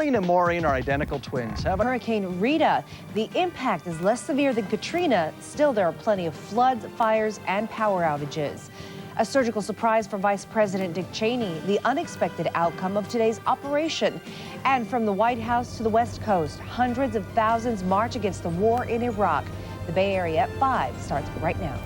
Helene and Maureen are identical twins. Hurricane Rita, the impact is less severe than Katrina. Still, there are plenty of floods, fires, and power outages. A surgical surprise for Vice President Dick Cheney, the unexpected outcome of today's operation. And from the White House to the West Coast, hundreds of thousands march against the war in Iraq. The Bay Area at 5 starts right now.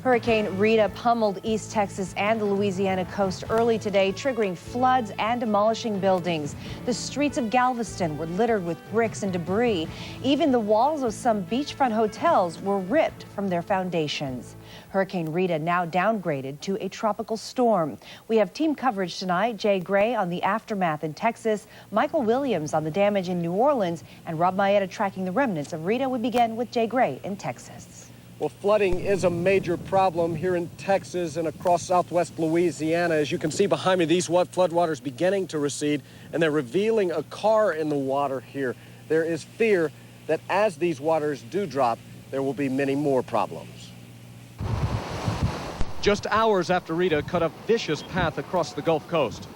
Hurricane Rita pummeled East Texas and the Louisiana coast early today, triggering floods and demolishing buildings. The streets of Galveston were littered with bricks and debris. Even the walls of some beachfront hotels were ripped from their foundations. Hurricane Rita now downgraded to a tropical storm. We have team coverage tonight. Jay Gray on the aftermath in Texas, Michael Williams on the damage in New Orleans, and Rob Maeda tracking the remnants of Rita. We begin with Jay Gray in Texas. Well, flooding is a major problem here in Texas and across southwest Louisiana. As you can see behind me, these floodwaters beginning to recede, and they're revealing a car in the water here. There is fear that as these waters do drop, there will be many more problems. Just hours after Rita cut a vicious path across the Gulf Coast,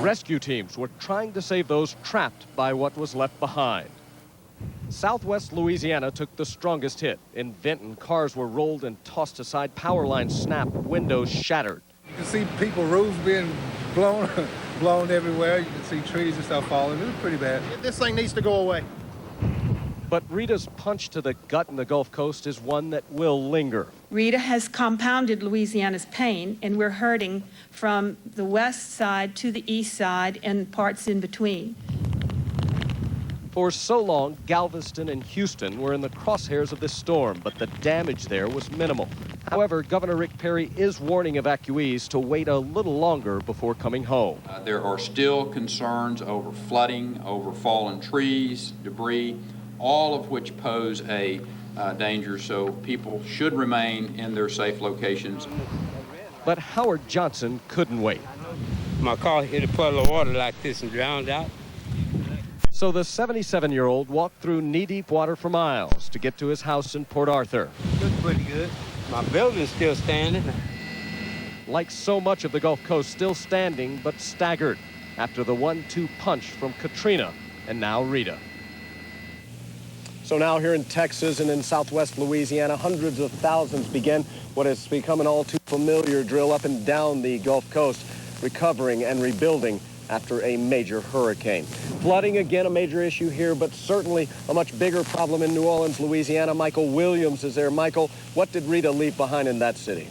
rescue teams were trying to save those trapped by what was left behind. Southwest Louisiana took the strongest hit. In Vinton, cars were rolled and tossed aside, power lines snapped, windows shattered. You can see people, roofs being blown everywhere. You can see trees and stuff falling. It was pretty bad. This thing needs to go away. But Rita's punch to the gut in the Gulf Coast is one that will linger. Rita has compounded Louisiana's pain, and we're hurting from the west side to the east side and parts in between. For so long, Galveston and Houston were in the crosshairs of this storm, but the damage there was minimal. However, Governor Rick Perry is warning evacuees to wait a little longer before coming home. There are still concerns over flooding, over fallen trees, debris, all of which pose a danger, so people should remain in their safe locations. But Howard Johnson couldn't wait. My car hit a puddle of water like this and drowned out. So the 77-year-old walked through knee-deep water for miles to get to his house in Port Arthur. Looks pretty good. My building's still standing. Like so much of the Gulf Coast, still standing but staggered after the 1-2 punch from Katrina and now Rita. So now here in Texas and in southwest Louisiana, hundreds of thousands begin what has become an all too familiar drill up and down the Gulf Coast, recovering and rebuilding after a major hurricane. Flooding, again, a major issue here, but certainly a much bigger problem in New Orleans, Louisiana. Michael Williams is there. Michael, what did Rita leave behind in that city?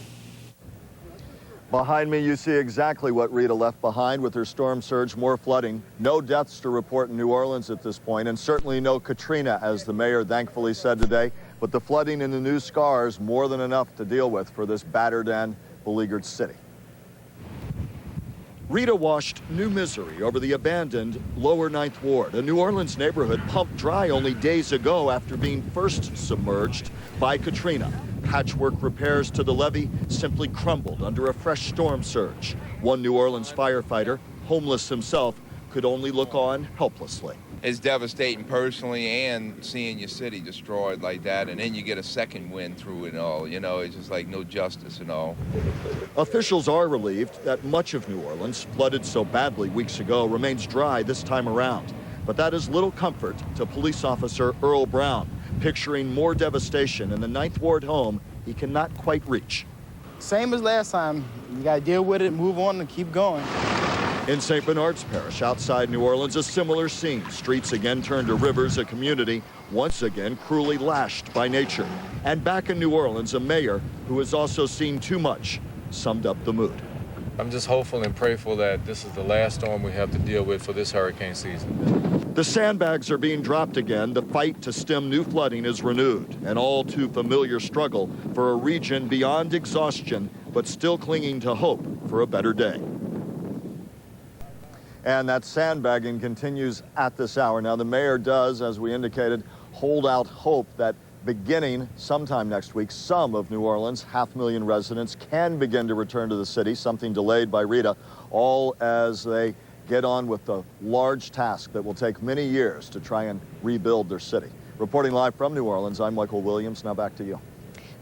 Behind me, you see exactly what Rita left behind with her storm surge, more flooding. No deaths to report in New Orleans at this point, and certainly no Katrina, as the mayor thankfully said today. But the flooding and the new scars, more than enough to deal with for this battered and beleaguered city. Rita washed new misery over the abandoned Lower Ninth Ward, a New Orleans neighborhood pumped dry only days ago after being first submerged by Katrina. Patchwork repairs to the levee simply crumbled under a fresh storm surge. One New Orleans firefighter, homeless himself, could only look on helplessly. It's devastating personally, and seeing your city destroyed like that, and then you get a second wind through it all. You know, it's just like no justice and all. Officials are relieved that much of New Orleans, flooded so badly weeks ago, remains dry this time around. But that is little comfort to police officer Earl Brown, picturing more devastation in the Ninth Ward home he cannot quite reach. Same as last time. You got to deal with it, move on, and keep going. In St. Bernard's Parish, outside New Orleans, a similar scene. Streets again turned to rivers, a community once again cruelly lashed by nature. And back in New Orleans, a mayor who has also seen too much summed up the mood. I'm just hopeful and prayerful that this is the last storm we have to deal with for this hurricane season. The sandbags are being dropped again. The fight to stem new flooding is renewed. An all too familiar struggle for a region beyond exhaustion, but still clinging to hope for a better day. And that sandbagging continues at this hour. Now, the mayor does, as we indicated, hold out hope that beginning sometime next week, some of New Orleans' 500,000 residents can begin to return to the city, something delayed by Rita, all as they get on with the large task that will take many years to try and rebuild their city. Reporting live from New Orleans, I'm Michael Williams. Now back to you.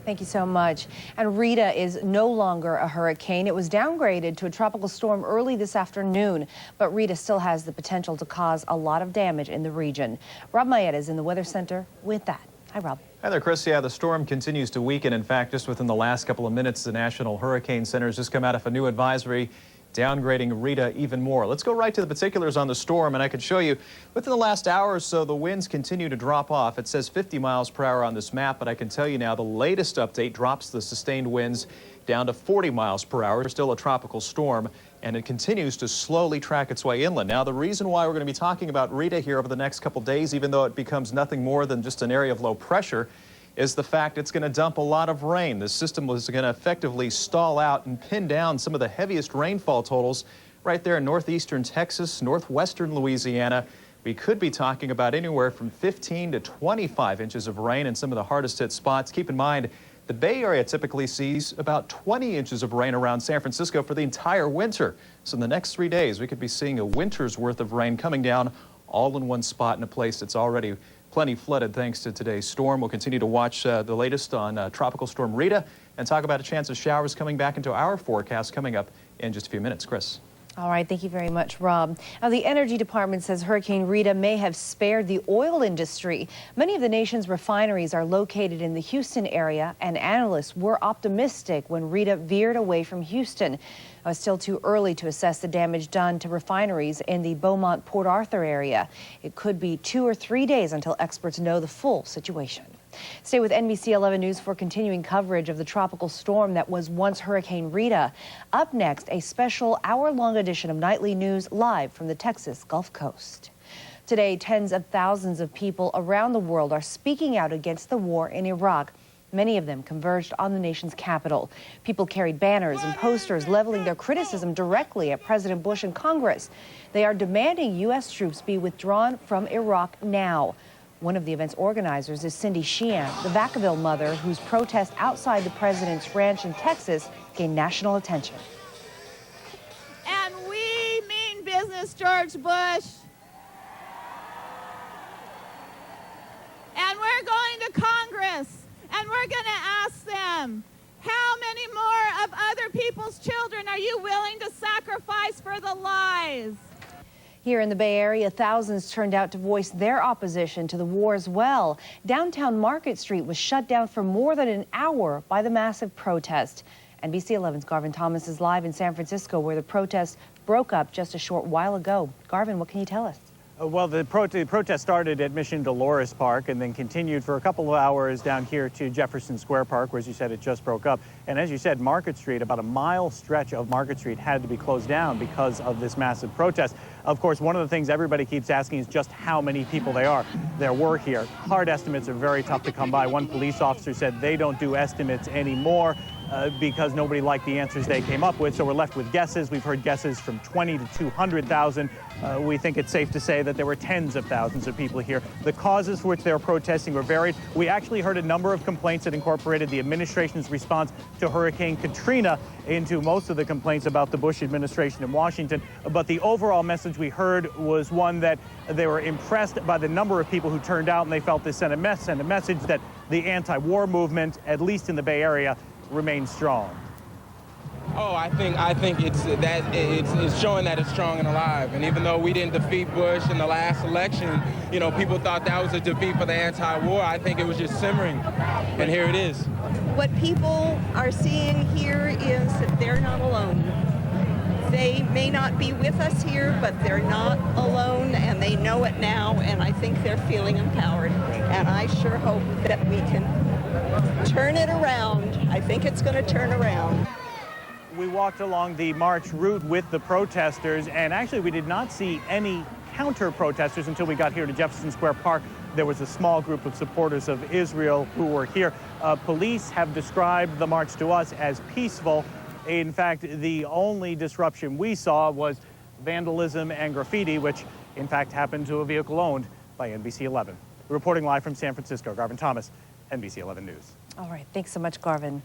Thank you so much. And Rita is no longer a hurricane. It was downgraded to a tropical storm early this afternoon, but Rita still has the potential to cause a lot of damage in the region. Rob Mayetta is in the Weather Center with that. Hi, Rob. Hi there, Chris. Yeah, the storm continues to weaken. In fact, just within the last couple of minutes, the National Hurricane Center has just come out of a new advisory downgrading Rita even more. Let's go right to the particulars on the storm, and I can show you within the last hour or so, the winds continue to drop off. It says 50 miles per hour on this map, but I can tell you now the latest update drops the sustained winds down to 40 miles per hour. Still a tropical storm, and it continues to slowly track its way inland. Now, the reason why we're going to be talking about Rita here over the next couple days, even though it becomes nothing more than just an area of low pressure, is the fact it's going to dump a lot of rain. The system was going to effectively stall out and pin down some of the heaviest rainfall totals right there in northeastern Texas, northwestern Louisiana. We could be talking about anywhere from 15 to 25 inches of rain in some of the hardest hit spots. Keep in mind, the Bay Area typically sees about 20 inches of rain around San Francisco for the entire winter. So in the next 3 days, we could be seeing a winter's worth of rain coming down all in one spot in a place that's already plenty flooded thanks to today's storm. We'll continue to watch the latest on Tropical Storm Rita and talk about a chance of showers coming back into our forecast coming up in just a few minutes. Chris. All right, thank you very much, Rob. Now, the Energy Department says Hurricane Rita may have spared the oil industry. Many of the nation's refineries are located in the Houston area, and analysts were optimistic when Rita veered away from Houston. It's still too early to assess the damage done to refineries in the Beaumont-Port Arthur area. It could be 2 or 3 days until experts know the full situation. Stay with NBC 11 News for continuing coverage of the tropical storm that was once Hurricane Rita. Up next, a special hour-long edition of Nightly News live from the Texas Gulf Coast. Today, tens of thousands of people around the world are speaking out against the war in Iraq. Many of them converged on the nation's capital. People carried banners and posters leveling their criticism directly at President Bush and Congress. They are demanding U.S. troops be withdrawn from Iraq now. One of the event's organizers is Cindy Sheehan, the Vacaville mother whose protest outside the president's ranch in Texas gained national attention. And we mean business, George Bush. And we're going to Congress. And we're going to ask them, how many more of other people's children are you willing to sacrifice for the lies? Here in the Bay Area, thousands turned out to voice their opposition to the war as well. Downtown Market Street was shut down for more than an hour by the massive protest. NBC 11's Garvin Thomas is live in San Francisco, where the protest broke up just a short while ago. Garvin, what can you tell us? Well, the protest started at Mission Dolores Park and then continued for a couple of hours down here to Jefferson Square Park, where, as you said, it just broke up. And as you said, Market Street, about a mile stretch of Market Street had to be closed down because of this massive protest. Of course, one of the things everybody keeps asking is just how many people there were here. Hard estimates are very tough to come by. One police officer said they don't do estimates anymore because nobody liked the answers they came up with. So we're left with guesses. We've heard guesses from 20 to 200,000. We think it's safe to say that there were tens of thousands of people here. The causes for which they were protesting were varied. We actually heard a number of complaints that incorporated the administration's response to Hurricane Katrina into most of the complaints about the Bush administration in Washington. But the overall message we heard was one that they were impressed by the number of people who turned out, and they felt this sent a message that the anti-war movement, at least in the Bay Area, remains strong. Oh, I think it's showing that it's strong and alive. And even though we didn't defeat Bush in the last election, you know, people thought that was a defeat for the anti-war. I think it was just simmering, and here it is. What people are seeing here is that they're not alone. They may not be with us here, but they're not alone, and they know it now, and I think they're feeling empowered. And I sure hope that we can turn it around. I think it's going to turn around. We walked along the march route with the protesters, and actually we did not see any counter-protesters until we got here to Jefferson Square Park. There was a small group of supporters of Israel who were here. Police have described the march to us as peaceful. In fact, the only disruption we saw was vandalism and graffiti, which in fact happened to a vehicle owned by NBC 11. Reporting live from San Francisco, Garvin Thomas, NBC 11 News. All right, thanks so much, Garvin.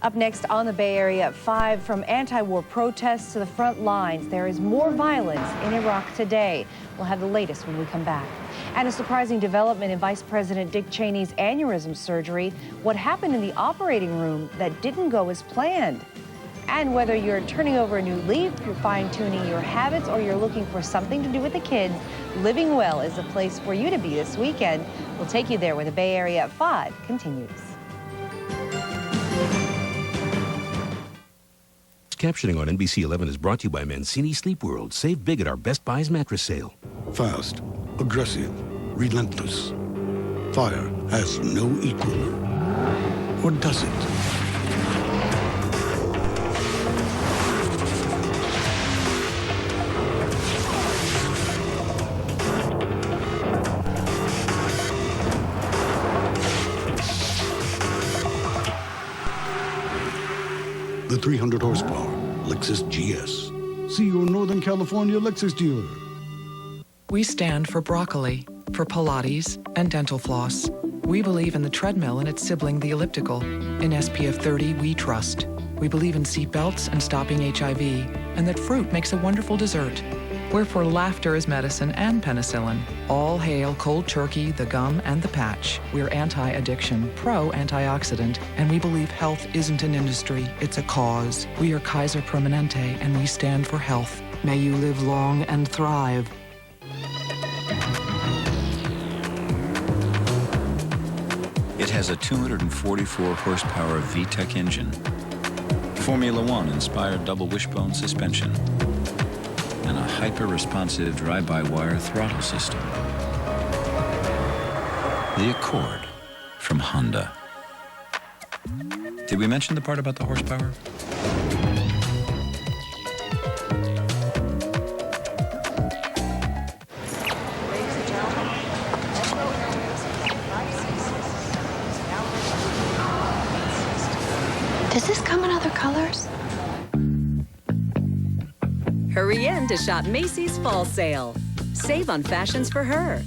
Up next on the Bay Area at 5, from anti-war protests to the front lines, there is more violence in Iraq today. We'll have the latest when we come back. And a surprising development in Vice President Dick Cheney's aneurysm surgery. What happened in the operating room that didn't go as planned? And whether you're turning over a new leaf, you're fine-tuning your habits, or you're looking for something to do with the kids, Living Well is a place for you to be this weekend. We'll take you there when the Bay Area at 5 continues. Captioning on NBC 11 is brought to you by Mancini Sleep World. Save big at our Best Buys mattress sale. Fast, aggressive, relentless. Fire has no equal. Or does it? The 300 horsepower Lexus GS. See your Northern California Lexus dealer. We stand for broccoli, for Pilates, and dental floss. We believe in the treadmill and its sibling, the elliptical. In SPF 30, we trust. We believe in seat belts and stopping HIV, and that fruit makes a wonderful dessert. We're for laughter as medicine and penicillin. All hail cold turkey, the gum, and the patch. We're anti-addiction, pro-antioxidant, and we believe health isn't an industry, it's a cause. We are Kaiser Permanente, and we stand for health. May you live long and thrive. It has a 244 horsepower VTEC engine, Formula One inspired double wishbone suspension, and a hyper-responsive drive-by-wire throttle system. The Accord from Honda. Did we mention the part about the horsepower? Does this come in other colors? Hurry in to shop Macy's Fall Sale. Save on fashions for her.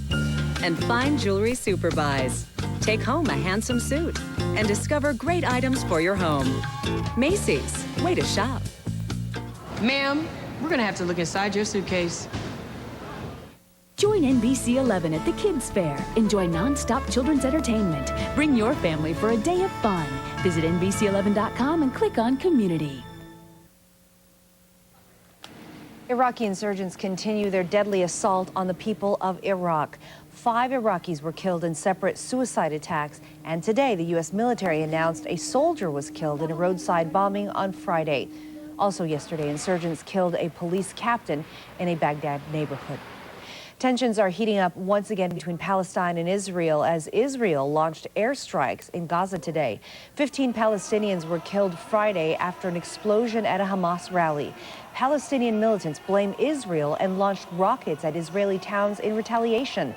And find jewelry super buys. Take home a handsome suit. And discover great items for your home. Macy's, way to shop. Ma'am, we're gonna have to look inside your suitcase. Join NBC 11 at the Kids Fair. Enjoy non-stop children's entertainment. Bring your family for a day of fun. Visit NBC11.com and click on Community. Iraqi insurgents continue their deadly assault on the people of Iraq. 5 Iraqis were killed in separate suicide attacks, and today the U.S. military announced a soldier was killed in a roadside bombing on Friday. Also yesterday, insurgents killed a police captain in a Baghdad neighborhood. Tensions are heating up once again between Palestine and Israel as Israel launched airstrikes in Gaza today. 15 Palestinians were killed Friday after an explosion at a Hamas rally. Palestinian militants blame Israel and launched rockets at Israeli towns in retaliation.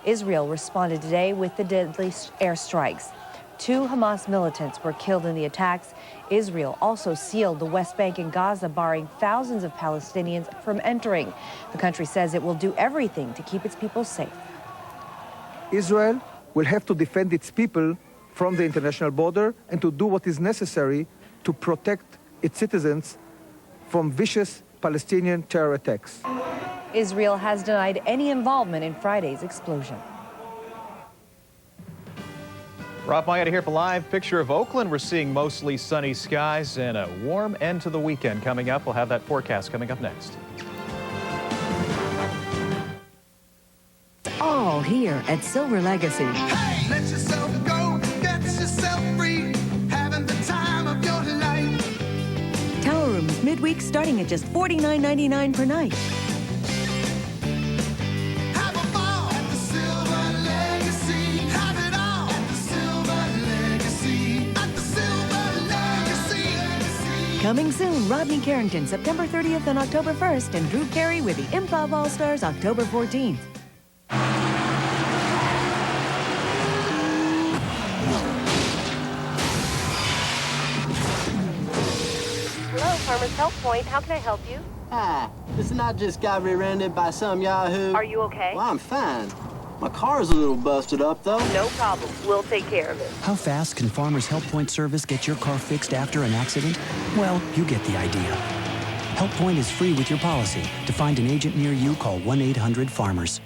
Israel responded today with the deadly airstrikes. 2 Hamas militants were killed in the attacks. Israel also sealed the West Bank and Gaza, barring thousands of Palestinians from entering. The country says it will do everything to keep its people safe. Israel will have to defend its people from the international border and to do what is necessary to protect its citizens from vicious Palestinian terror attacks. Israel has denied any involvement in Friday's explosion. Rob Mayetta here for Live Picture of Oakland. We're seeing mostly sunny skies and a warm end to the weekend coming up. We'll have that forecast coming up next. All here at Silver Legacy. Hey, let yourself go, get yourself free, having the time of your life. Tower rooms midweek starting at just $49.99 per night. Have a ball at the Silver Legacy. Have it all at the Silver Legacy. At the Silver Legacy. Coming soon, Rodney Carrington, September 30th and October 1st, and Drew Carey with the Improv All-Stars, October 14th. Hello, Farmers Health Point. How can I help you? Hi, listen, I just got rear-ended by some yahoo. Are you okay? Well, I'm fine. My car is a little busted up, though. No problem. We'll take care of it. How fast can Farmers Help Point service get your car fixed after an accident? Well, you get the idea. Help Point is free with your policy. To find an agent near you, call 1-800-FARMERS.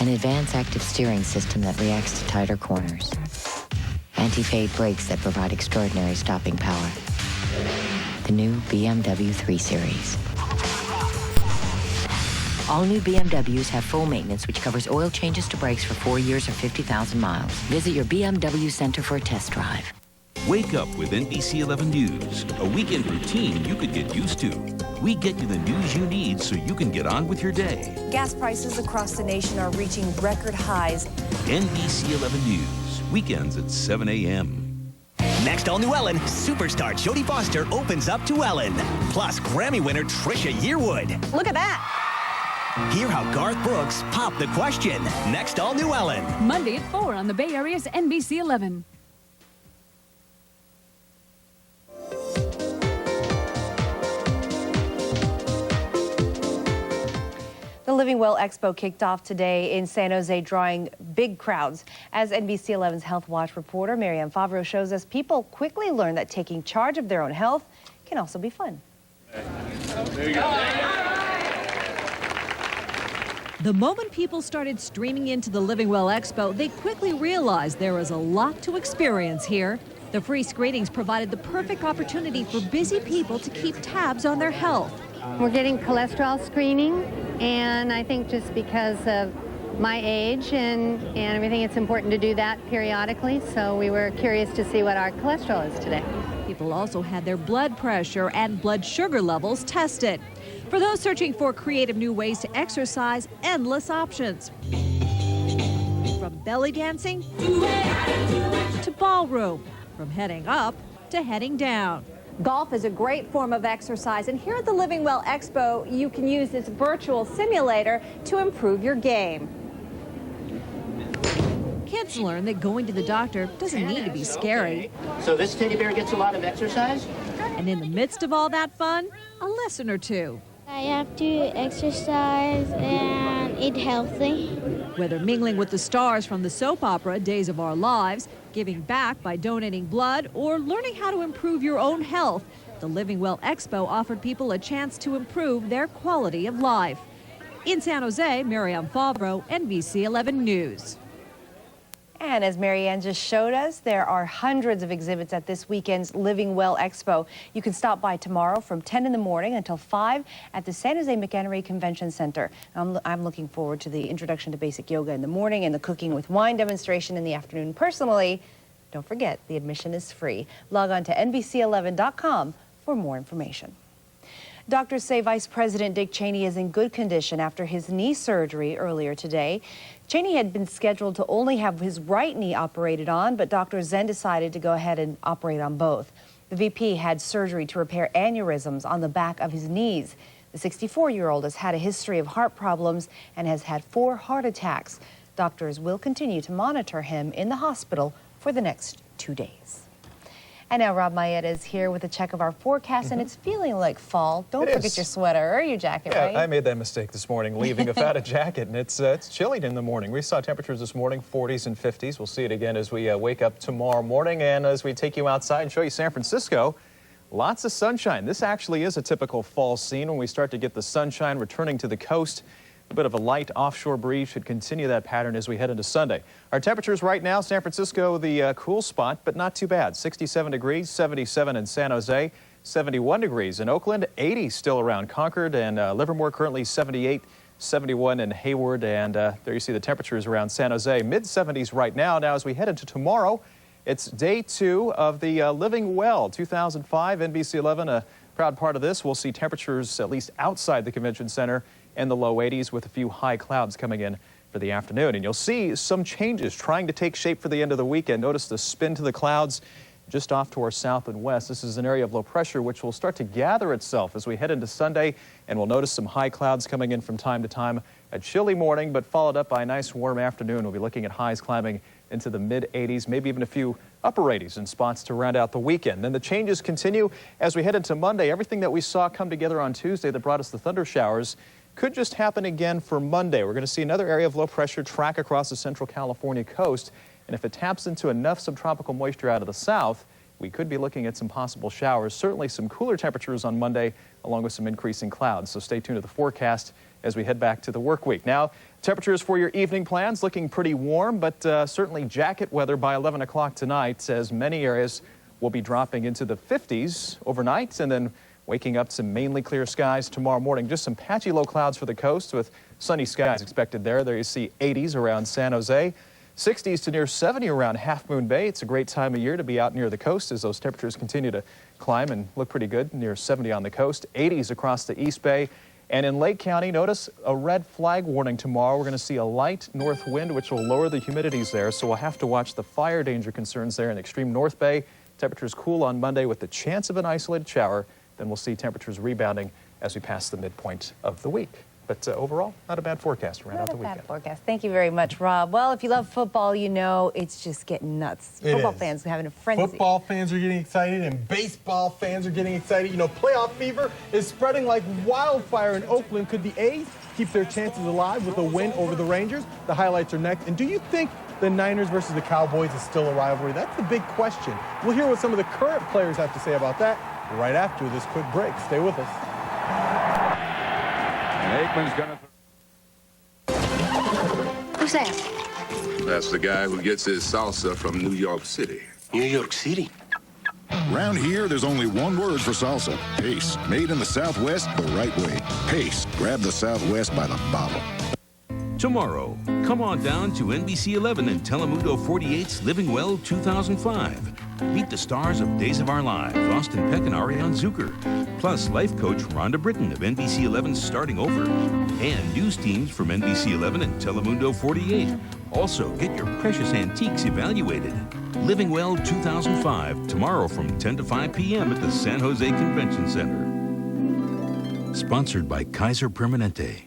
An advanced active steering system that reacts to tighter corners. Anti-fade brakes that provide extraordinary stopping power. The new BMW 3 Series. All new BMWs have full maintenance, which covers oil changes to brakes for 4 years or 50,000 miles. Visit your BMW center for a test drive. Wake up with NBC 11 News, a weekend routine you could get used to. We get you the news you need so you can get on with your day. Gas prices across the nation are reaching record highs. NBC 11 News, weekends at 7 a.m. Next on New Ellen, superstar Jodie Foster opens up to Ellen. Plus, Grammy winner Trisha Yearwood. Look at that. Hear how Garth Brooks popped the question. Next on New Ellen. Monday at 4 on the Bay Area's NBC 11. The Living Well Expo kicked off today in San Jose, drawing big crowds. As NBC 11's Health Watch reporter Marianne Favreau shows us, people quickly learn that taking charge of their own health can also be fun. There you go. The moment people started streaming into the Living Well Expo, they quickly realized there was a lot to experience here. The free screenings provided the perfect opportunity for busy people to keep tabs on their health. We're getting cholesterol screening, and I think just because of my age and everything, it's important to do that periodically, so we were curious to see what our cholesterol is today. People also had their blood pressure and blood sugar levels tested. For those searching for creative new ways to exercise, endless options. From belly dancing to ballroom, from heading up to heading down. Golf is a great form of exercise, and here at the Living Well Expo, you can use this virtual simulator to improve your game. Kids learn that going to the doctor doesn't need to be scary. So this teddy bear gets a lot of exercise? And in the midst of all that fun, a lesson or two. I have to exercise and eat healthy. Whether mingling with the stars from the soap opera Days of Our Lives, giving back by donating blood, or learning how to improve your own health, the Living Well Expo offered people a chance to improve their quality of life. In San Jose, Marianne Favreau, NBC 11 News. And as Marianne just showed us, there are hundreds of exhibits at this weekend's Living Well Expo. You can stop by tomorrow from 10 in the morning until 5 at the San Jose McHenry Convention Center. I'm looking forward to the introduction to basic yoga in the morning and the cooking with wine demonstration in the afternoon. Personally, don't forget, the admission is free. Log on to NBC11.com for more information. Doctors say Vice President Dick Cheney is in good condition after his knee surgery earlier today. Cheney had been scheduled to only have his right knee operated on, but doctors then decided to go ahead and operate on both. The VP had surgery to repair aneurysms on the back of his knees. The 64-year-old has had a history of heart problems and has had 4 heart attacks. Doctors will continue to monitor him in the hospital for the next 2 days. And now Rob Mayetta is here with a check of our forecast, and it's feeling like fall. Don't forget your sweater or your jacket, right? I made that mistake this morning, leaving without a jacket, and it's chilly in the morning. We saw temperatures this morning, 40s and 50s. We'll see it again as we wake up tomorrow morning, and as we take you outside and show you San Francisco, lots of sunshine. This actually is a typical fall scene when we start to get the sunshine returning to the coast. A bit of a light offshore breeze should continue that pattern as we head into Sunday. Our temperatures right now, San Francisco, the cool spot, but not too bad. 67 degrees, 77 in San Jose, 71 degrees in Oakland, 80 still around Concord, and Livermore currently 78, 71 in Hayward, and there you see the temperatures around San Jose, mid-70s right now. Now as we head into tomorrow, it's day 2 of the Living Well 2005 NBC 11, a proud part of this. We'll see temperatures at least outside the convention center in the low 80s with a few high clouds coming in for the afternoon. And you'll see some changes trying to take shape for the end of the weekend. Notice the spin to the clouds just off to our south and west. This is an area of low pressure which will start to gather itself as we head into Sunday, and we'll notice some high clouds coming in from time to time. A chilly morning, but followed up by a nice warm afternoon. We'll be looking at highs climbing into the mid-80s, maybe even a few upper 80s in spots to round out the weekend. Then the changes continue as we head into Monday. Everything that we saw come together on Tuesday that brought us the thunder showers could just happen again for Monday. We're going to see another area of low pressure track across the central California coast. And if it taps into enough subtropical moisture out of the south, we could be looking at some possible showers. Certainly some cooler temperatures on Monday, along with some increasing clouds. So stay tuned to the forecast as we head back to the work week. Now, temperatures for your evening plans looking pretty warm, but certainly jacket weather by 11 o'clock tonight, as many areas will be dropping into the 50s overnight and then waking up to mainly clear skies tomorrow morning. Just some patchy low clouds for the coast with sunny skies expected there. There you see 80s around San Jose. 60s to near 70 around Half Moon Bay. It's a great time of year to be out near the coast as those temperatures continue to climb and look pretty good, near 70 on the coast. 80s across the East Bay. And in Lake County, notice a red flag warning tomorrow. We're going to see a light north wind, which will lower the humidities there. So we'll have to watch the fire danger concerns there in extreme North Bay. Temperatures cool on Monday with the chance of an isolated shower. Then we'll see temperatures rebounding as we pass the midpoint of the week. But overall, not a bad forecast to round out the weekend. Not a bad forecast. Thank you very much, Rob. Well, if you love football, you know it's just getting nuts. Football fans are having a frenzy. Football fans are getting excited, and baseball fans are getting excited. You know, playoff fever is spreading like wildfire in Oakland. Could the A's keep their chances alive with a win over the Rangers? The highlights are next. And do you think the Niners versus the Cowboys is still a rivalry? That's the big question. We'll hear what some of the current players have to say about that right after this quick break. Stay with us. Aikman's gonna. Who's that? That's the guy who gets his salsa from New York City. New York City? Round here, there's only one word for salsa. Pace. Made in the Southwest the right way. Pace. Grab the Southwest by the bottle. Tomorrow, come on down to NBC 11 and Telemundo 48's Living Well 2005. Meet the stars of Days of Our Lives, Austin Peck and Ariane Zucker. Plus, life coach Rhonda Britton of NBC 11's Starting Over. And news teams from NBC 11 and Telemundo 48. Also, get your precious antiques evaluated. Living Well 2005, tomorrow from 10 to 5 p.m. at the San Jose Convention Center. Sponsored by Kaiser Permanente.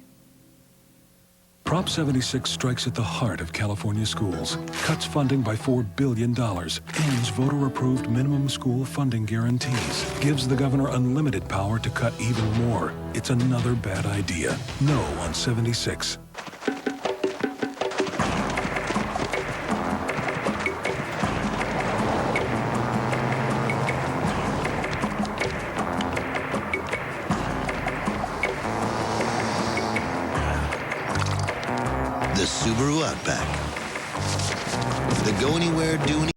Prop 76 strikes at the heart of California schools, cuts funding by $4 billion, ends voter-approved minimum school funding guarantees, gives the governor unlimited power to cut even more. It's another bad idea. No on 76. The Subaru Outback. The go anywhere, do